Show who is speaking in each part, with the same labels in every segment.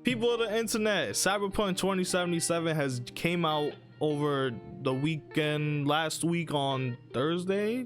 Speaker 1: People of the internet, Cyberpunk 2077 has came out over the weekend, last week on Thursday,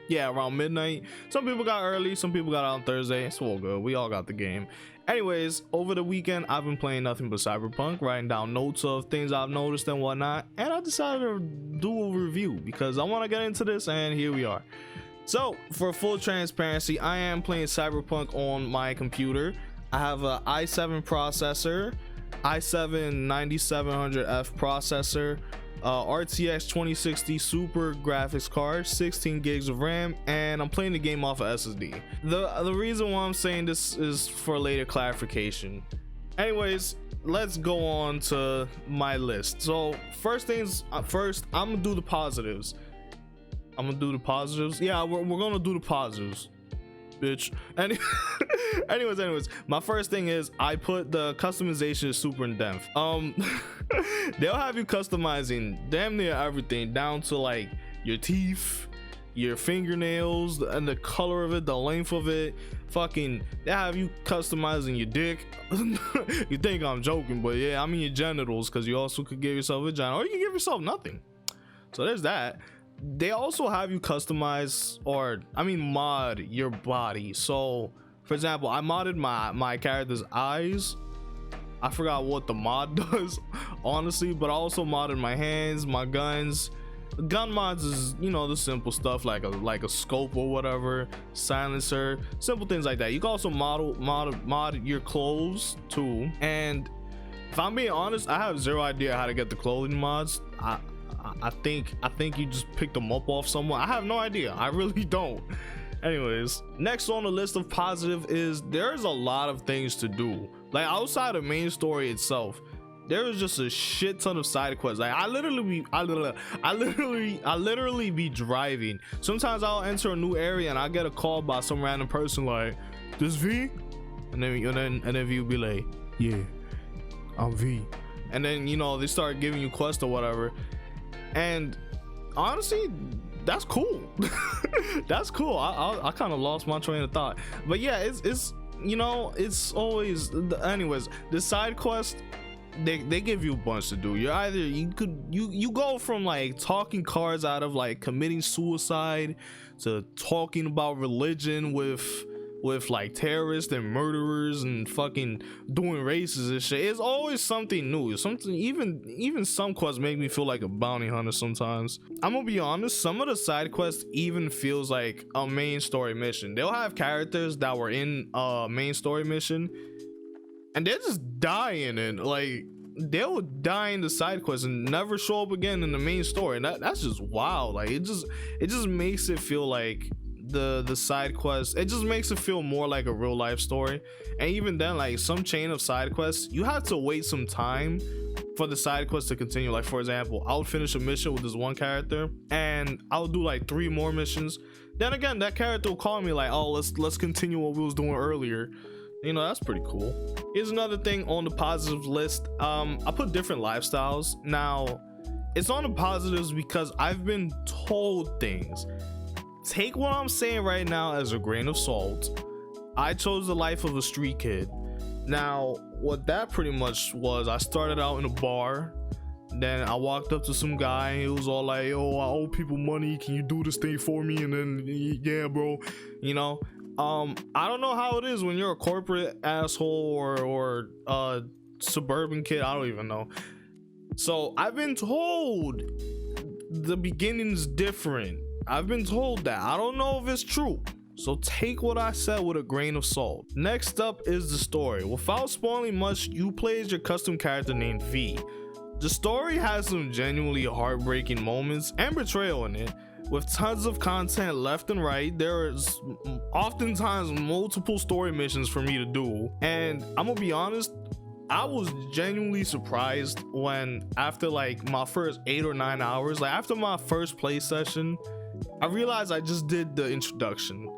Speaker 1: yeah, around midnight. Some people got early, some people got out on Thursday. It's all good, we all got the game. Anyways, over the weekend I've been playing nothing but Cyberpunk, writing down notes of things I've noticed and whatnot, and I decided to do a review because I want to get into this, and here we are. So for full transparency, I am playing Cyberpunk on my computer. I have a i7 processor, i7-9700F processor, RTX 2060 super graphics card, 16 gigs of RAM, and I'm playing the game off of SSD. The reason why I'm saying this is for later clarification. Anyways, let's go on to my list. So first things first, I'm gonna do the positives. Yeah, we're gonna do the positives, bitch. Anyways, my first thing is I put the customization is super in depth. They'll have you customizing damn near everything down to like your teeth, your fingernails, and the color of it, the length of it. Fucking, they have you customizing your dick. You think I'm joking, but yeah, I mean your genitals, because you also could give yourself a vagina, or you can give yourself nothing. So there's that. They also have you customize, or I mean mod your body. So for example, I modded my character's eyes. I forgot what the mod does honestly, but I also modded my hands, my guns. Gun mods is, you know, the simple stuff like a scope or whatever, silencer, simple things like that. You can also mod your clothes too. And if I'm being honest, I have zero idea how to get the clothing mods. I think you just picked them up off someone. I have no idea, I really don't. Anyways, next on the list of positive is there's a lot of things to do. Like outside of main story itself, there is just a shit ton of side quests. Like I literally be driving. Sometimes I'll enter a new area and I get a call by some random person like, "This V?" And then V will be like, "Yeah, I'm V." And then, you know, they start giving you quests or whatever. And honestly, that's cool. That's cool. I kind of lost my train of thought, but yeah, it's you know, it's always, anyways, the side quest, they give you a bunch to do. You're either you go from like talking cards out of like committing suicide to talking about religion with like terrorists and murderers and fucking doing races and shit. It's always something new, something. Even some quests make me feel like a bounty hunter sometimes. I'm gonna be honest, some of the side quests even feels like a main story mission. They'll have characters that were in a main story mission and they're just dying, and like they'll die in the side quests and never show up again in the main story. And that's just wild. Like it just makes it feel like the side quests, it just makes it feel more like a real life story. And even then, like some chain of side quests, you have to wait some time for the side quest to continue. Like for example, I would finish a mission with this one character and I would do like 3 more missions. Then again, that character will call me like, "Oh, let's continue what we was doing earlier." You know, that's pretty cool. Here's another thing on the positives list. I put different lifestyles. Now it's on the positives because I've been told things. Take what I'm saying right now as a grain of salt. I chose the life of a street kid. Now what that pretty much was, I started out in a bar, then I walked up to some guy and he was all like, "Oh, I owe people money, can you do this thing for me?" And then, "Yeah bro," you know. I don't know how it is when you're a corporate asshole or a suburban kid, I don't even know. So I've been told the beginning's different. I've been told that. I don't know if it's true, so take what I said with a grain of salt. Next up is the story. Without spoiling much, you play as your custom character named V. The story has some genuinely heartbreaking moments and betrayal in it, with tons of content left and right. There is oftentimes multiple story missions for me to do, and I'm gonna be honest, I was genuinely surprised when after like my first 8 or 9 hours, like after my first play session, I realized I just did the introduction.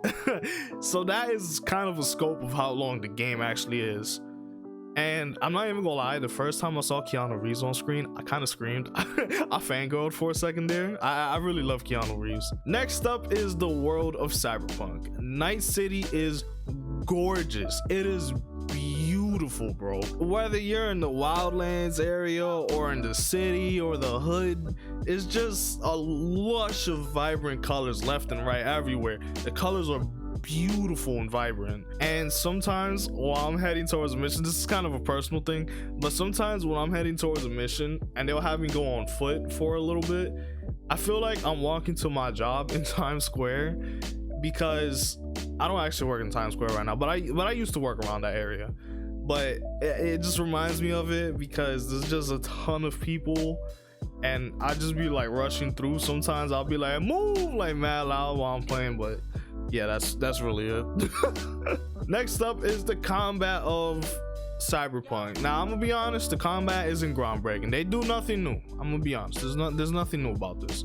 Speaker 1: So that is kind of a scope of how long the game actually is. And I'm not even gonna lie, the first time I saw Keanu Reeves on screen, I kind of screamed. I fangirled for a second there. I really love Keanu Reeves. Next up is the world of Cyberpunk. Night City is gorgeous. It is beautiful. beautiful, bro. Whether you're in the wildlands area or in the city or the hood, it's just a lush of vibrant colors left and right everywhere. The colors are beautiful and vibrant. And sometimes while I'm heading towards a mission, this is kind of a personal thing, but sometimes when I'm heading towards a mission and they'll have me go on foot for a little bit, I feel like I'm walking to my job in Times Square, because I don't actually work in Times Square right now, but I used to work around that area. But it just reminds me of it because there's just a ton of people and I just be like rushing through. Sometimes I'll be like move like mad loud while I'm playing, but yeah, that's really it. Next up is the combat of CyberPunk. Now I'm gonna be honest, the combat isn't groundbreaking. They do nothing new. I'm gonna be honest, there's nothing new about this.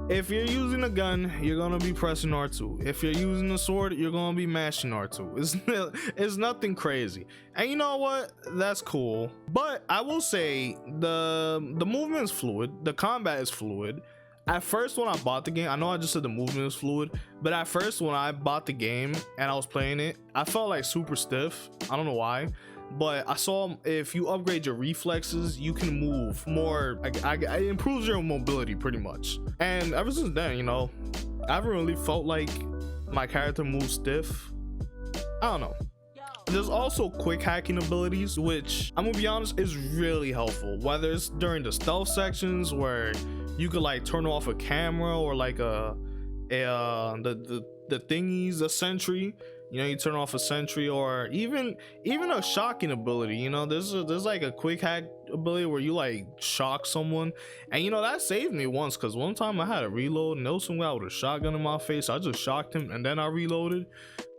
Speaker 1: If you're using a gun, you're gonna be pressing R2. If you're using a sword, you're gonna be mashing R2. It's nothing crazy. And you know what? That's cool. But I will say the movement is fluid. The combat is fluid. At first when I bought the game, I know I just said the movement is fluid, but at first when I bought the game and I was playing it, I felt like super stiff. I don't know why. But I saw if you upgrade your reflexes, you can move more. It improves your mobility pretty much. And ever since then, you know, I haven't really felt like my character moves stiff. I don't know. There's also quick hacking abilities, which I'm gonna be honest is really helpful. Whether it's during the stealth sections where you could like turn off a camera or like the thingies, the sentry. You know, you turn off a sentry, or even a shocking ability. You know, there's like a quick hack ability where you like shock someone, and you know that saved me once, because one time I had to reload and there was some guy with a shotgun in my face. I just shocked him and then I reloaded.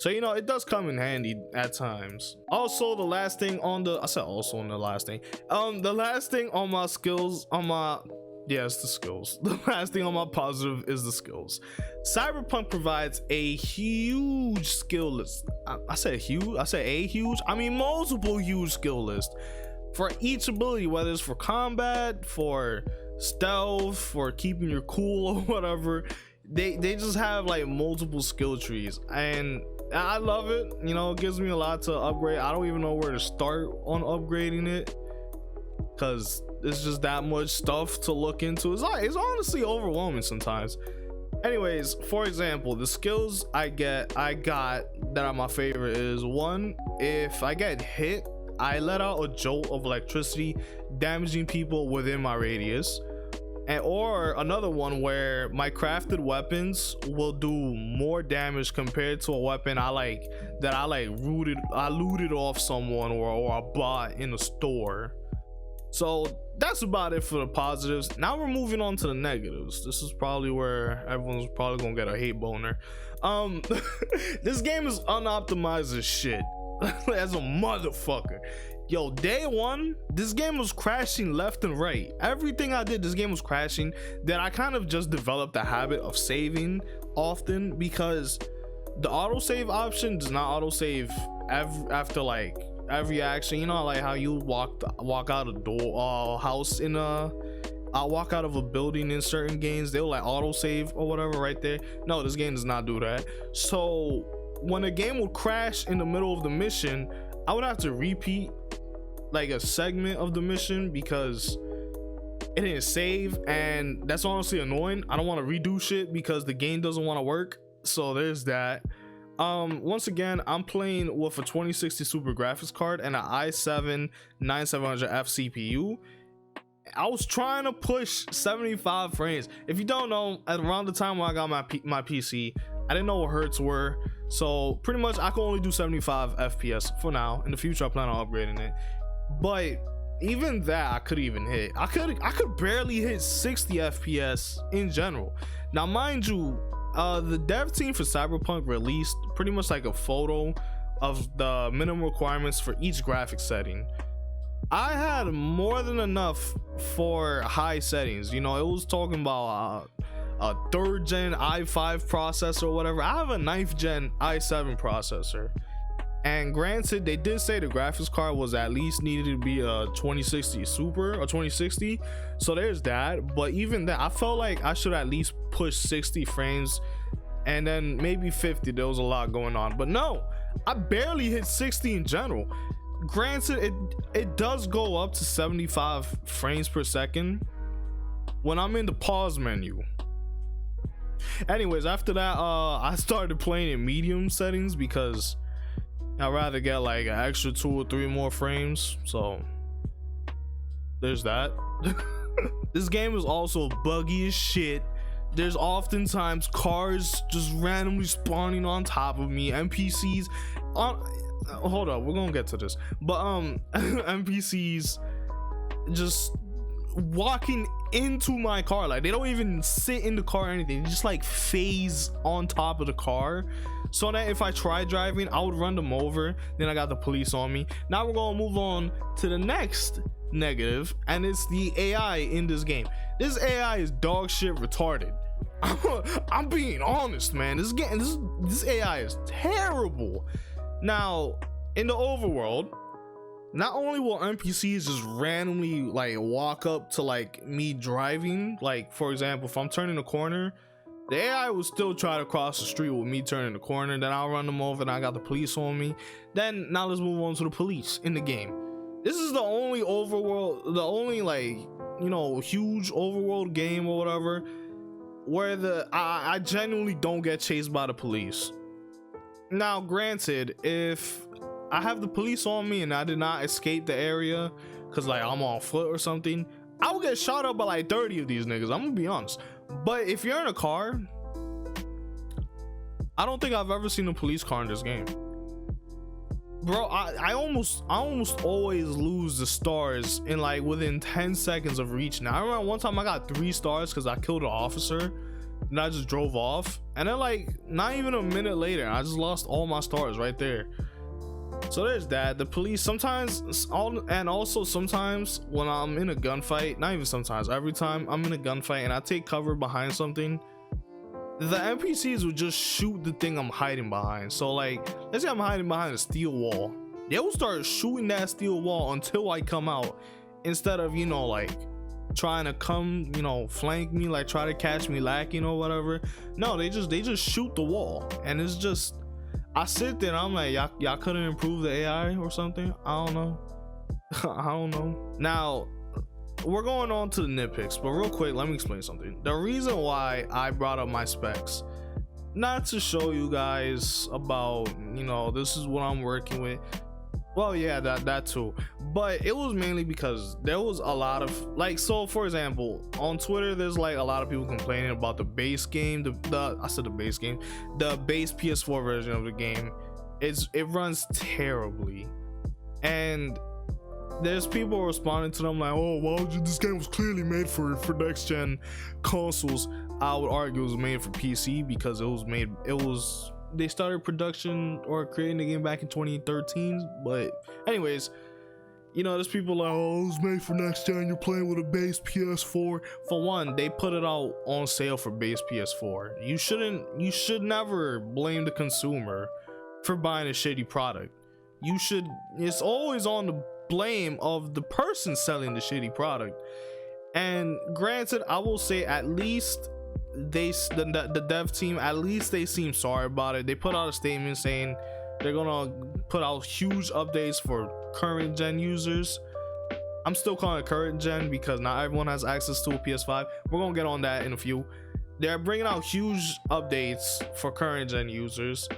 Speaker 1: So you know, it does come in handy at times. Also, the last thing on the the last thing on my skills, on my yes, the skills. The last thing on my positive is the skills. CyberPunk provides a huge skill list. I said huge. I mean multiple huge skill list for each ability, whether it's for combat, for stealth, for keeping your cool or whatever. They just have like multiple skill trees, and I love it. You know, it gives me a lot to upgrade. I don't even know where to start on upgrading it, because it's just that much stuff to look into. It's honestly overwhelming sometimes. Anyways, for example, the skills I got that are my favorite is one, if I get hit, I let out a jolt of electricity damaging people within my radius. And or another one where my crafted weapons will do more damage compared to a weapon I looted off someone or a bot in a store. So that's about it for the positives. Now we're moving on to the negatives. This is probably where everyone's probably gonna get a hate boner. This game is unoptimized as shit. As a motherfucker. Yo, day one, this game was crashing left and right. Everything I did, this game was crashing. Then I kind of just developed the habit of saving often, because the autosave option does not autosave after like every action. You know, like how you walk out a door, house in a walk out of a building in certain games, they'll like autosave or whatever right there. No, this game does not do that. So when a game would crash in the middle of the mission, I would have to repeat like a segment of the mission because it didn't save, and that's honestly annoying. I don't want to redo shit because the game doesn't want to work. So there's that. Once again, I'm playing with a 2060 Super graphics card and an i7 9700F CPU. I was trying to push 75 frames. If you don't know, at around the time when I got my PC, I didn't know what hertz were, so pretty much I can only do 75 FPS for now. In the future, I plan on upgrading it, but even that I couldn't even hit. I could barely hit 60 FPS in general. Now, mind you, the dev team for CyberPunk released pretty much like a photo of the minimum requirements for each graphic setting. I had more than enough for high settings. You know, it was talking about a 3rd gen i5 processor or whatever. I have a 9th gen i7 processor, and granted, they did say the graphics card was at least needed to be a 2060 Super or 2060, so there's that. But even that, I felt like I should at least push 60 frames, and then maybe 50. There was a lot going on, but no, I barely hit 60 in general. granted, it does go up to 75 frames per second when I'm in the pause menu. Anyways, after that, I started playing in medium settings because I'd rather get like an extra 2 or 3 more frames. So there's that. This game is also buggy as shit. There's oftentimes cars just randomly spawning on top of me, NPCs hold up, we're gonna get to this, but NPCs just walking into my car, like they don't even sit in the car or anything, they just like phase on top of the car, so that if I try driving I would run them over. Then I got the police on me. Now we're gonna move on to the next negative, and it's the AI in this game. This AI is dog shit retarded. I'm being honest, man. This AI is terrible. Now in the overworld, not only will NPCs just randomly like walk up to like me driving, like for example if I'm turning a corner, the AI will still try to cross the street with me turning the corner, then I'll run them over and I got the police on me. Then now let's move on to the police in the game. This is the only overworld, the only like, you know, huge overworld game or whatever where I genuinely don't get chased by the police. Now granted, if I have the police on me and I did not escape the area because like I'm on foot or something, I will get shot up by like 30 of these niggas, I'm gonna be honest. But if you're in a car, I don't think I've ever seen a police car in this game, bro. I almost always lose the stars in like within 10 seconds of reaching. I remember one time I got 3 stars because I killed an officer and I just drove off, and then like not even a minute later I just lost all my stars right there. So there's that. The police sometimes, and also sometimes when I'm in a gunfight, not even sometimes, every time I'm in a gunfight and I take cover behind something, the NPCs will just shoot the thing I'm hiding behind. So like, let's say I'm hiding behind a steel wall, they will start shooting that steel wall until I come out, instead of, you know, like trying to come, you know, flank me, like try to catch me lacking or whatever. No, they just shoot the wall, and it's just, I sit there and I'm like, y'all couldn't improve the AI or something? I don't know. I don't know. Now we're going on to the nitpicks, but real quick, let me explain something. The reason why I brought up my specs, not to show you guys about, you know, this is what I'm working with. Well, yeah, that too, but it was mainly because there was a lot of like, so for example on Twitter there's like a lot of people complaining about the base game, the base PS4 version of the game. It runs terribly, and there's people responding to them like, oh, why would you, this game was clearly made for next gen consoles. I would argue it was made for PC because they started production or creating the game back in 2013. But anyways, you know, there's people like, oh, it was made for next gen, you're playing with a base PS4. For one, they put it out on sale for base PS4. You should never blame the consumer for buying a shitty product. It's always on the blame of the person selling the shitty product. And granted, I will say at least the dev team, at least they seem sorry about it. They put out a statement saying they're gonna put out huge updates for current gen users. I'm still calling it current gen because not everyone has access to a PS5. We're gonna get on that in a few. They're bringing out huge updates for current gen users,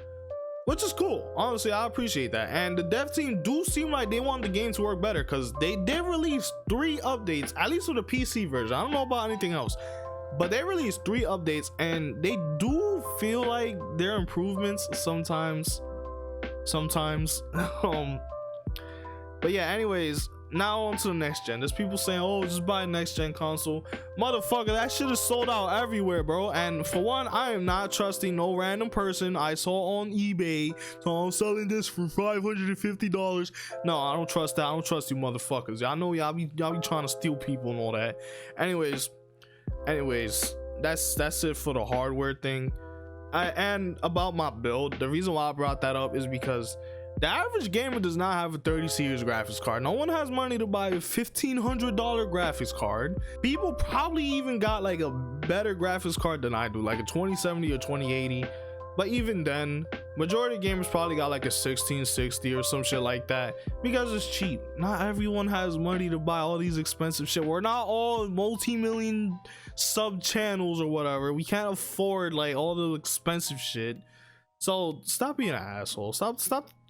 Speaker 1: which is cool. Honestly, I appreciate that. And the dev team do seem like they want the game to work better, because they did release 3 updates, at least for the PC version. I don't know about anything else, but they released 3 updates and they do feel like they're improvements sometimes. But yeah, anyways, now on to the next gen. There's people saying, oh, just buy a next gen console. Motherfucker, that shit is sold out everywhere, bro. And for one, I am not trusting no random person I saw on eBay, so I'm selling this for $550. No, I don't trust that. I don't trust you motherfuckers. Y'all know y'all be trying to steal people and all that. Anyways, that's it for the hardware thing. And about my build, the reason why I brought that up is because the average gamer does not have a 30 series graphics card. No one has money to buy a $1,500 graphics card. People probably even got like a better graphics card than I do, like a 2070 or 2080. But even then, majority of gamers probably got like a 1660 or some shit like that because it's cheap. Not everyone has money to buy all these expensive shit. We're not all multi-million sub channels or whatever. We can't afford like all the expensive shit. So stop being an asshole. Stop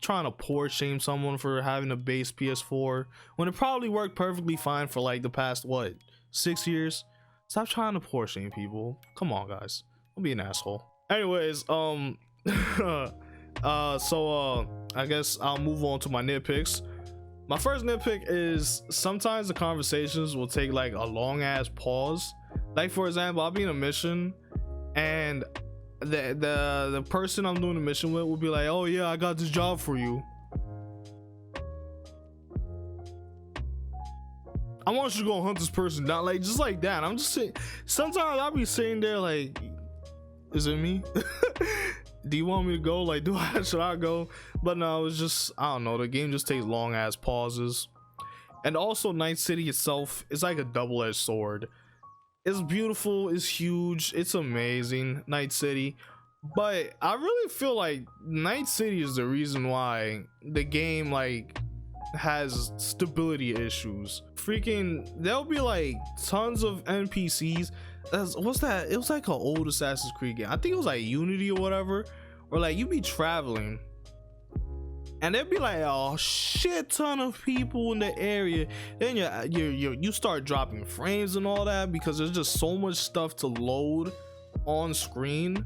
Speaker 1: trying to poor shame someone for having a base PS4 when it probably worked perfectly fine for like the past what, 6 years. Stop trying to poor shame people. Come on, guys. Don't be an asshole. Anyways, I guess I'll move on to my nitpicks. My first nitpick is sometimes the conversations will take like a long ass pause. Like for example, I'll be in a mission and the person I'm doing the mission with will be like, oh yeah, I got this job for you. I want you to go hunt this person down, like just like that. I'm just saying, sometimes I'll be sitting there like, is it me? Do you want me to go? Like, should I go? But no, it's just, I don't know, the game just takes long ass pauses. And also Night City itself is like a double-edged sword. It's beautiful, it's huge, it's amazing, Night City, but I really feel like Night City is the reason why the game like has stability issues. Freaking, there'll be like tons of NPCs. What's that? It was like an old Assassin's Creed game. I think it was like Unity or whatever. Or like you be traveling and there'd be like a shit ton of people in the area. Then you start dropping frames and all that because there's just so much stuff to load on screen.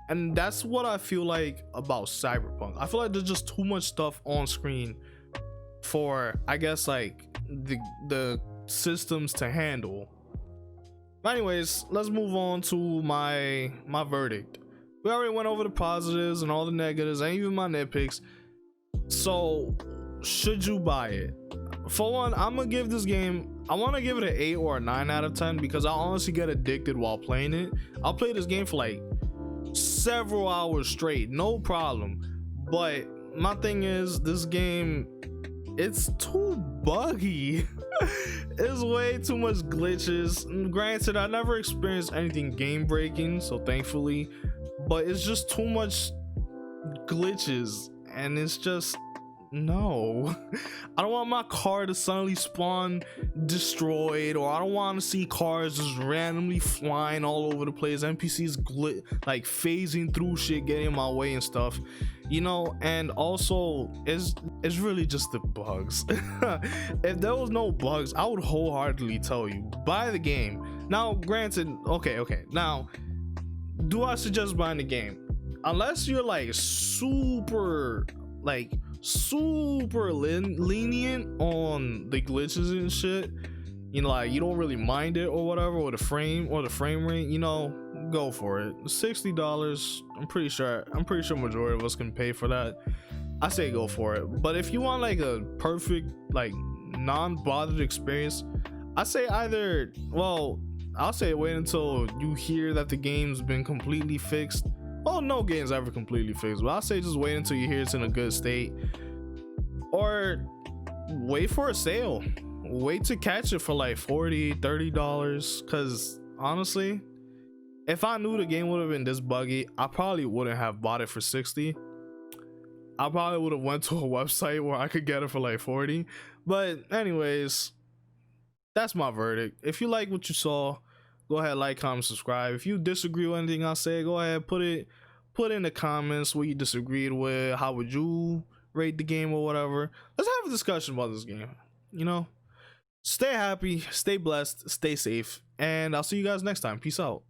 Speaker 1: And that's what I feel like about CyberPunk. I feel like there's just too much stuff on screen for, I guess, like the systems to handle. But anyways, let's move on to my verdict. We already went over the positives and all the negatives and even my nitpicks. So should you buy it? For one, I'm gonna give this game, I want to give it an 8 or a 9 out of 10 because I honestly get addicted while playing it. I'll play this game for like several hours straight, no problem. But my thing is, this game, it's too buggy. It's way too much glitches. Granted, I never experienced anything game breaking, so thankfully, but it's just too much glitches. And it's just, no. I don't want my car to suddenly spawn destroyed, or I don't want to see cars just randomly flying all over the place, NPCs like phasing through shit, getting in my way and stuff, you know. And also it's really just the bugs. If there was no bugs, I would wholeheartedly tell you buy the game. Now granted, okay, now do I suggest buying the game? Unless you're like super lenient on the glitches and shit, you know, like you don't really mind it or whatever, or the frame rate, you know, go for it. $60, I'm pretty sure majority of us can pay for that. I say go for it. But if you want like a perfect, like non-bothered experience, I say either, well, I'll say wait until you hear that the game's been completely fixed. Well, no game's ever completely fixed, but I'll say just wait until you hear it's in a good state, or wait for a sale. Wait to catch it for like $40-$30, because honestly, if I knew the game would have been this buggy, I probably wouldn't have bought it for $60. I probably would have went to a website where I could get it for like $40. But anyways, that's my verdict. If you like what you saw, go ahead, like, comment, subscribe. If you disagree with anything I say, go ahead, put in the comments what you disagreed with. How would you rate the game or whatever? Let's have a discussion about this game. You know, stay happy, stay blessed, stay safe, and I'll see you guys next time. Peace out.